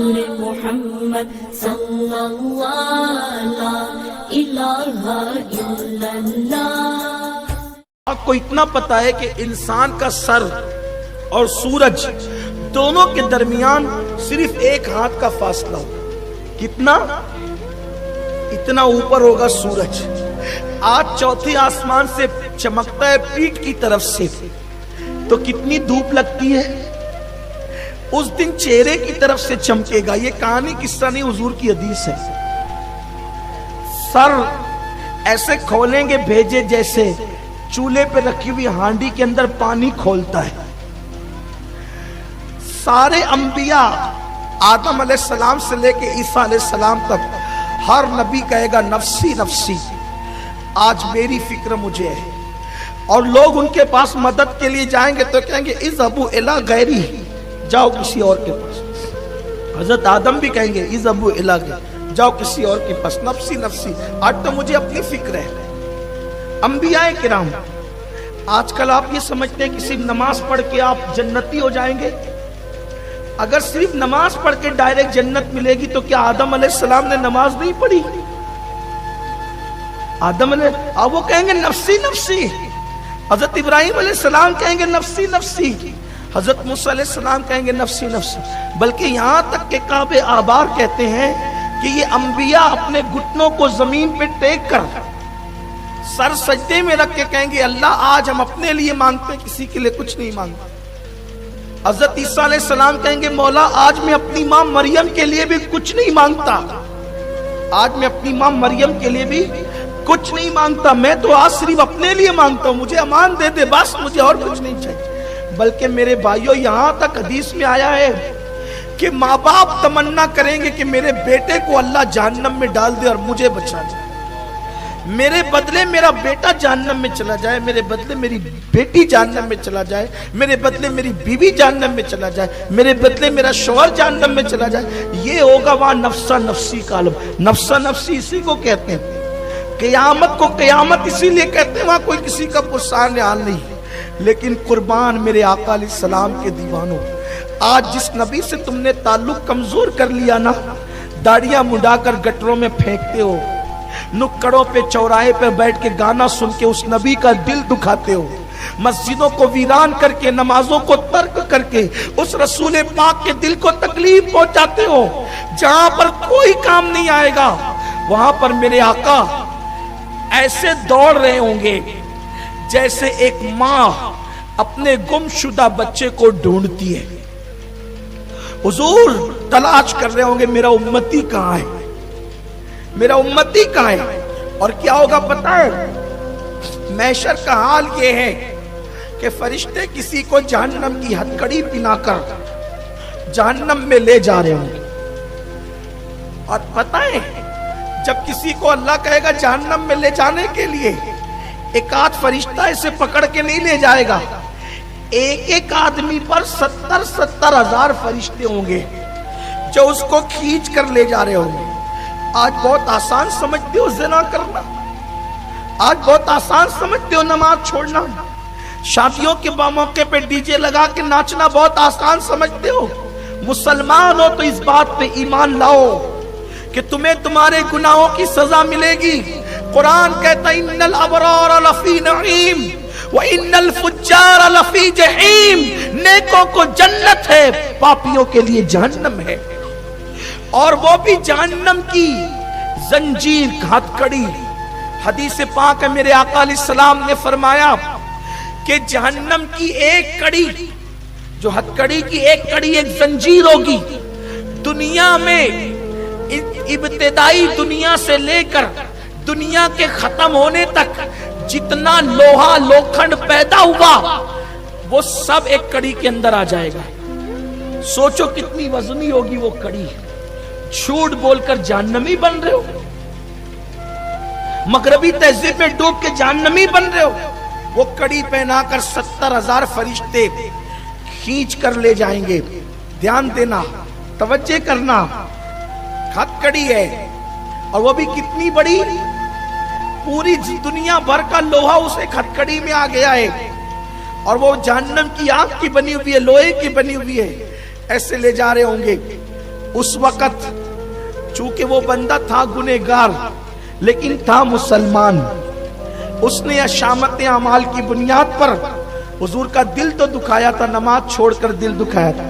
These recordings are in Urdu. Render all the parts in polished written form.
نور محمد صلی اللہ لا الہ الا اللہ۔ آپ کو اتنا پتا ہے کہ انسان کا سر اور سورج دونوں کے درمیان صرف ایک ہاتھ کا فاصلہ ہوگا۔ کتنا؟ اتنا اوپر ہوگا سورج۔ آج چوتھے آسمان سے چمکتا ہے پیٹھ کی طرف سے تو کتنی دھوپ لگتی ہے، اس دن چہرے کی طرف سے چمکے گا۔ یہ کہانی قصہ نہیں، حضور کی حدیث ہے۔ سر ایسے کھولیں گے بھیجے جیسے چولہے پہ رکھی ہوئی ہانڈی کے اندر پانی کھولتا ہے۔ سارے انبیاء آدم علیہ السلام سے لے کے عیسیٰ علیہ السلام تک ہر نبی کہے گا نفسی نفسی، آج میری فکر مجھے ہے۔ اور لوگ ان کے پاس مدد کے لیے جائیں گے تو کہیں گے اذهبوا الی غیری، جاؤ کسی اور کے پاس۔ حضرت آدم بھی کہیں گے اذهبوا الی غیری، جاؤ کسی اور کے پاس، نفسی نفسی، آج تو مجھے اپنی فکر ہے۔ انبیاء کرام، آج کل آپ یہ سمجھتے ہیں کہ صرف نماز پڑھ کے آپ جنتی ہو جائیں گے؟ اگر صرف نماز پڑھ کے ڈائریکٹ جنت ملے گی تو کیا آدم علیہ السلام نے نماز نہیں پڑھی؟ آدم علیہ وہ کہیں گے نفسی نفسی، حضرت ابراہیم علیہ السلام کہیں گے نفسی نفسی، حضرت موسیٰ علیہ السلام کہیں گے نفسی نفسی، بلکہ یہاں تک کہ کعب آبار کہتے ہیں کہ یہ انبیاء اپنے گھٹنوں کو زمین پہ ٹیک کر سر سجدے میں رکھ کے کہیں گے اللہ آج ہم اپنے لیے مانگتے ہیں، کسی کے لیے کچھ نہیں مانگتے۔ حضرت عیسیٰ علیہ السلام کہیں گے مولا آج میں اپنی ماں مریم کے لیے بھی کچھ نہیں مانگتا، آج میں اپنی ماں مریم کے لیے بھی کچھ نہیں مانگتا، میں تو آج صرف اپنے لیے مانگتا ہوں، مجھے امان دے دے بس، مجھے اور کچھ نہیں چاہیے۔ بلکہ میرے بھائیوں یہاں تک حدیث میں آیا ہے کہ ماں باپ تمنا کریں گے کہ میرے بیٹے کو اللہ جہنم میں ڈال دے اور مجھے بچا جائے، میرے بدلے میرا بیٹا جہنم میں چلا جائے، میرے بدلے میری بیٹی جہنم میں چلا جائے، میرے بدلے میری بیوی جہنم میں چلا جائے، میرے بدلے میرا شوہر جہنم میں چلا جائے۔ یہ ہوگا وہاں نفسا نفسی کا عالم۔ نفسا نفسی اسی کو کہتے ہیں، قیامت کو قیامت اسی لیے کہتے ہیں، وہاں کوئی کسی کا پرسان حال نہیں۔ لیکن قربان میرے آقا علیہ السلام کے دیوانوں، آج جس نبی سے تم نے تعلق کمزور کر لیا نا، داڑیاں مڈا کر گٹروں میں پھینکتے ہو، نکڑوں پہ چوراہے پہ بیٹھ کے گانا سن کے اس نبی کا دل دکھاتے ہو، مسجدوں کو ویران کر کے نمازوں کو ترک کر کے اس رسول پاک کے دل کو تکلیف پہنچاتے ہو، جہاں پر کوئی کام نہیں آئے گا وہاں پر میرے آقا ایسے دوڑ رہے ہوں گے جیسے ایک ماں اپنے گم شدہ بچے کو ڈھونڈتی ہے۔ حضور تلاش کر رہے ہوں گے میرا امتی کہاں ہے، میرا امتی کہاں ہے۔ اور کیا ہوگا پتہ ہے؟ محشر کا حال یہ ہے کہ فرشتے کسی کو جہنم کی ہتکڑی پہنا کر جہنم میں لے جا رہے ہوں گے۔ اور پتہ ہے جب کسی کو اللہ کہے گا جہنم میں لے جانے کے لیے، ایک آدھ فرشتہ اسے پکڑ کے نہیں لے جائے گا، ایک ایک آدمی پر 70 ہزار فرشتے ہوں گے جو اس کو کھینچ کر لے جا رہے ہوں گے۔ آج بہت آسان سمجھتے ہو زنا کرنا، آج بہت آسان سمجھتے ہو نماز چھوڑنا، شادیوں کے موقع پہ ڈی جے لگا کے ناچنا بہت آسان سمجھتے ہو۔ مسلمان ہو تو اس بات پہ ایمان لاؤ کہ تمہیں تمہارے گناہوں کی سزا ملے گی۔ قرآن کہتا ہے ان الابرار لفی نعیم وان الفجار لفی جحیم، نیکوں کو جنت ہے، پاپیوں کے لیے جہنم ہے، اور وہ بھی جہنم کی زنجیر ہتکڑی۔ حدیث پاک ہے میرے آقا علیہ السلام نے فرمایا کہ جہنم کی ایک کڑی، جو ہتکڑی کی ایک کڑی ایک زنجیر ہوگی، دنیا میں ابتدائی دنیا سے لے کر دنیا کے ختم ہونے تک جتنا لوہا لوکھنڈ پیدا ہوا وہ سب ایک کڑی کے اندر آ جائے گا۔ سوچو کتنی وزنی ہوگی وہ کڑی۔ جھوٹ بول کر جہنمی بن رہے ہو، مغربی تہذیب میں ڈوب کے جہنمی بن رہے ہو، وہ کڑی پہنا کر 70 ہزار فرشتے کھینچ کر لے جائیں گے۔ دھیان دینا، توجہ کرنا، ہتھ کڑی ہے، اور وہ بھی کتنی بڑی، پوری دنیا بھر کا لوہا اس ایک ہتکڑی میں آ گیا ہے، اور وہ جہنم کی آگ کی بنی ہوئی ہے، لوہے کی بنی ہوئی ہے، ایسے لے جا رہے ہوں گے۔ اس وقت چونکہ وہ بندہ تھا گنہگار لیکن تھا مسلمان، اس نے شامت اعمال کی بنیاد پر حضور کا دل تو دکھایا تھا، نماز چھوڑ کر دل دکھایا تھا،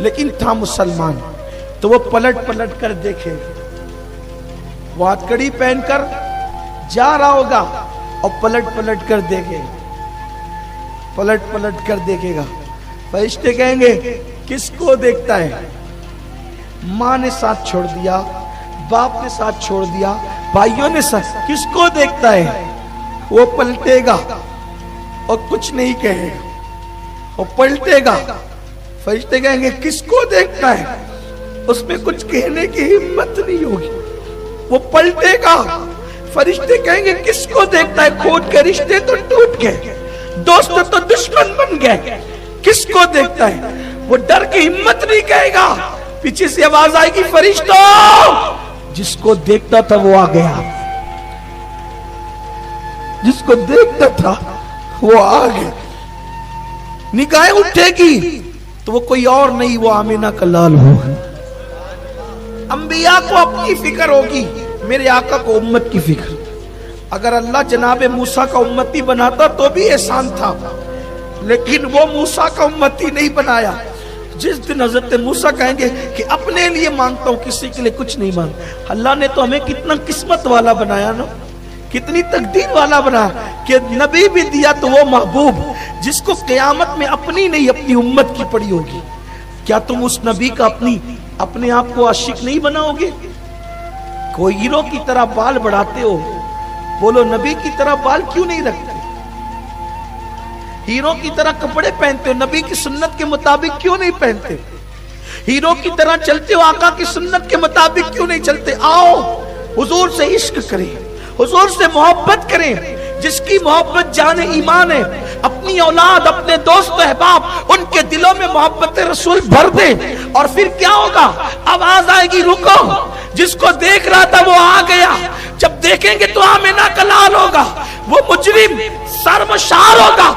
لیکن تھا مسلمان۔ تو وہ پلٹ پلٹ کر دیکھے، وہ ہاتھ کڑی پہن کر جا رہا ہوگا اور پلٹ پلٹ کر دیکھے، پلٹ پلٹ کر دیکھے گا۔ فرشتے کہیں گے کس کو دیکھتا ہے؟ ماں نے ساتھ چھوڑ دیا، باپ نے ساتھ چھوڑ دیا، بھائیوں نے ساتھ، کس کو دیکھتا ہے؟ وہ پلٹے گا اور کچھ نہیں کہے گا، وہ پلٹے گا۔ فرشتے کہیں گے کس کو دیکھتا ہے؟ اس میں کچھ کہنے کی ہمت نہیں ہوگی، وہ پلٹے گا۔ فرشتے کہیں گے کس کو دیکھتا ہے؟ کھوٹ کے رشتے تو ٹوٹ گئے، دوست تو دشمن بن گئے، کس کو دیکھتا ہے؟ وہ ڈر کی ہمت نہیں کہے گا۔ پیچھے سے آواز آئے گی فرشتوں، جس کو دیکھتا تھا وہ آ گیا، جس کو دیکھتا تھا وہ آ گیا۔ نگاہیں اٹھے گی تو وہ کوئی اور نہیں، وہ آمینہ کا لال ہوگا۔ انبیاء کو اپنی فکر ہوگی، میرے آقا کو امت کی فکر۔ اگر اللہ جناب موسیٰ کا امتی بناتا تو بھی احسان تھا، لیکن وہ موسیٰ کا امتی نہیں بنایا۔ جس دن حضرت موسیٰ کہیں گے کہ اپنے لیے مانگتا ہوں، کسی کے لیے کچھ نہیں مانگتا، اللہ نے تو ہمیں کتنا قسمت والا بنایا نا، کتنی تقدیر والا بنایا کہ نبی بھی دیا تو وہ محبوب جس کو قیامت میں اپنی نہیں اپنی امت کی پڑی ہوگی۔ کیا تم اس نبی کا اپنے آپ کو عاشق نہیں بناؤ گے؟ کوئی ہیرو کی طرح بال بڑھاتے ہو، بولو نبی کی طرح بال کیوں نہیں رکھتے؟ ہیرو کی طرح کپڑے پہنتے ہو، نبی کی سنت کے مطابق کیوں نہیں پہنتے؟ ہیرو کی طرح چلتے ہو، آقا کی سنت کے مطابق کیوں نہیں چلتے؟ آؤ حضور سے عشق کریں، حضور سے محبت کریں۔ جس کی محبت جان ایمان ہے، اپنی اولاد، اپنے دوست احباب، ان کے دلوں میں محبت رسول بھر دے، اور پھر کیا ہوگا؟ آواز آئے گی رکو، جس کو دیکھ رہا تھا وہ آ گیا۔ جب دیکھیں گے تو آمینہ کا لال ہوگا، وہ مجرم شرمسار ہوگا،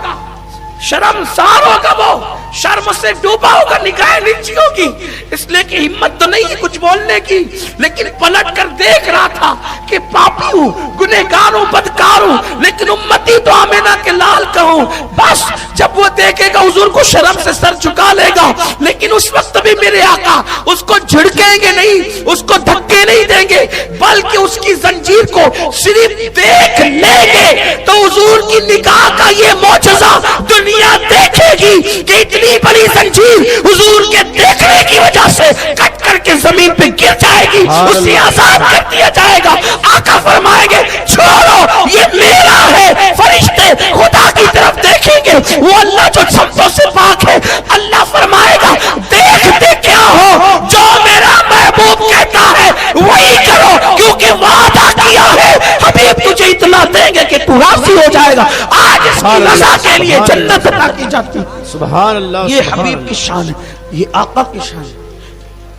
شرمسار ہوگا، وہ شرم سے ڈوبا ہوگا، نگاہیں نیچی ہوگی، اس لیے کہ ہمت تو نہیں ہے کچھ بولنے کی، لیکن پلٹ کر دیکھ رہا تھا کہ پاپی ہوں، گنہگار ہوں، بدکار ہوں، لیکن امتی تو آمینہ کے لال کا ہوں۔ بس جب وہ دیکھے گا حضور کو شرم سے سر جھکا لے گا، لیکن اس وقت بھی میرے آقا اس کو جھڑکیں گے نہیں، اس کو دھکے نہیں دیں گے، بلکہ اس کی زنجیر کو صرف دیکھ لیں گے تو حضور کی نگاہ کا یہ معجزہ دنیا دیکھے گی کہ اتنی بڑی زنجیر حضور کے دیکھنے کی وجہ سے کٹ کر کے زمین پہ گر جائے گی، اسے آزاد کر دیا جائے گا۔ آقا فرمائیں گے چھوڑو یہ میرا ہے۔ فرشتے خدا کی طرف دیکھیں گے، وہ اللہ جو سبوں سے پاک ہے، اللہ فرمائے گا دیکھتے کیا ہو، جو میرا محبوب کہتا ہے وہی کرو، کیونکہ وعدہ کیا ہے حبیب تجھے اتنا دیں گے کہ تو راضی ہو جائے گا۔ آج اس کی رضا کے لیے جنت عطا کی جاتی۔ سبحان اللہ، یہ حبیب کی شان ہے، یہ آقا کی شان ہے۔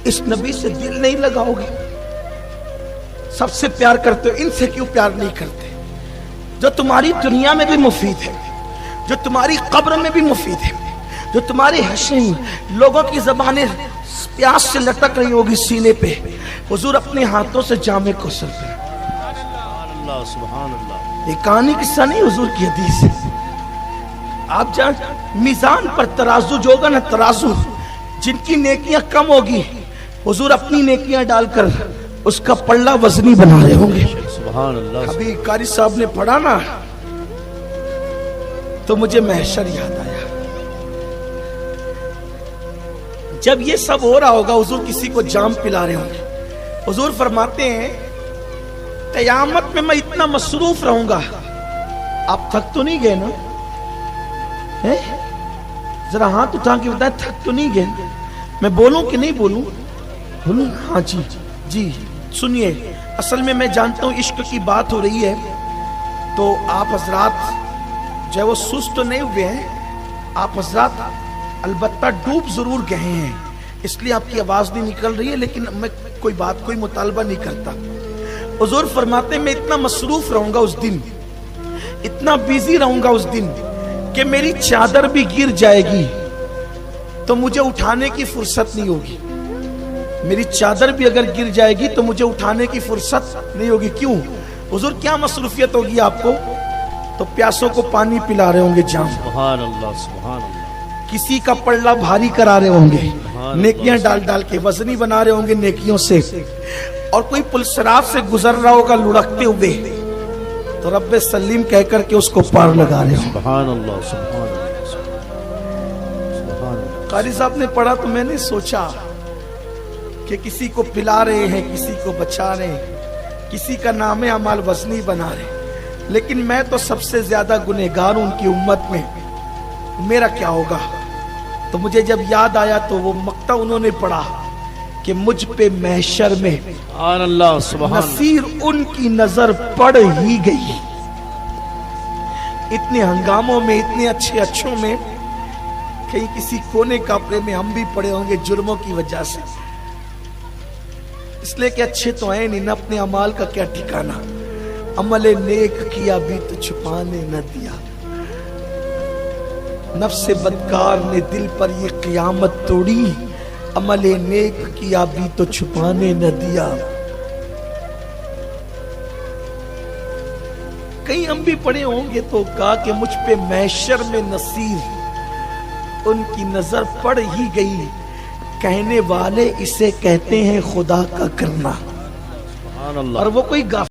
اس نبی سے دل نہیں لگاؤ گے، سب سے پیار کرتے ہو، ان سے کیوں پیار نہیں کرتے؟ جو تمہاری دنیا میں بھی مفید ہے، جو تمہاری قبر میں بھی مفید ہے، جو تمہاری حشر میں لوگوں کی زبانیں پیاس سے لٹک رہی ہوگی سینے پہ، حضور اپنے ہاتھوں سے جامع کوثر پہ۔ سبحان اللہ، یہ کہانی قصہ نہیں، حضور کی حدیث ہے۔ آپ جان میزان پر ترازو جو ہوگا نا، ترازو جن کی نیکیاں کم ہوگی، حضور اپنی نیکیاں ڈال کر اس کا پلڑا وزنی بنا رہے ہوں گے۔ سبحان اللہ۔ ابھی قاری صاحب نے پڑھا نا تو مجھے محشر یاد آیا۔ جب یہ سب ہو رہا ہوگا، حضور کسی کو جام پلا رہے ہوں گے، حضور فرماتے ہیں قیامت میں اتنا مصروف رہوں گا۔ آپ تھک تو نہیں گئے نا؟ ذرا ہاتھ اٹھا کے بتائیں، تھک تو نہیں گئے؟ میں بولوں کہ نہیں بولوں؟ بولوں؟ ہاں جی جی سنیے، اصل میں جانتا ہوں عشق کی بات ہو رہی ہے، تو آپ حضرات جو ہے وہ سست تو نہیں ہوئے ہیں، آپ حضرات البتہ ڈوب ضرور گئے ہیں، اس لیے آپ کی آواز نہیں نکل رہی ہے، لیکن میں کوئی مطالبہ نہیں کرتا۔ حضور فرماتے ہیں میں اتنا مصروف رہوں گا اس دن، اتنا بیزی رہوں گا اس دن کہ میری چادر بھی گر جائے گی تو مجھے اٹھانے کی فرصت نہیں ہوگی۔ میری چادر بھی اگر گر جائے گی تو مجھے اٹھانے کی فرصت نہیں ہوگی. کیوں حضور کیا مصروفیت ہوگی آپ کو؟ تو پیاسوں کو پانی پلا رہے ہوں گے جام, سبحان اللہ سبحان اللہ. کسی کا پلڑا بھاری کرا رہے ہوں گے, نیکیاں ڈال ڈال کے وزنی بنا رہے ہوں گے نیکیوں سے, اور کوئی پلسراف سے گزر رہا ہوگا لڑکتے ہوئے تو رب سلیم کہہ کر کے اس کو پار لگا رہے ہوں. سبحان اللہ سبحان اللہ سبحان اللہ. قاری صاحب نے پڑھا تو میں نے سوچا کہ کسی کو پلا رہے ہیں, کسی کو بچا رہے ہیں, کسی کا نام اعمال وزنی بنا رہے ہیں, لیکن میں تو سب سے زیادہ گنہگار ہوں ان کی امت میں, میرا کیا ہوگا؟ تو مجھے جب یاد آیا تو وہ مقطع انہوں نے پڑھا کہ مجھ پہ محشر میں سبحان اللہ سبحان اللہ. نصیر ان کی نظر پڑ ہی گئی. اتنے ہنگاموں میں, اتنے اچھے اچھوں میں, کہیں کسی کونے کپڑے میں ہم بھی پڑے ہوں گے جرموں کی وجہ سے, اس لیے کہ اچھے تو ہیں نہیں, نہ اپنے اعمال کا کیا ٹھکانہ. عمل نیک کیا بھی تو چھپانے نہ دیا, نفس بدکار نے دل پر یہ قیامت توڑی, عمل نیک کیا بھی تو چھپانے نہ دیا. کہیں ہم بھی پڑے ہوں گے تو کہا کہ مجھ پہ محشر میں نصیر ان کی نظر پڑ ہی گئی, کہنے والے اسے کہتے ہیں خدا کا کرنا. سبحان اللہ. اور وہ کوئی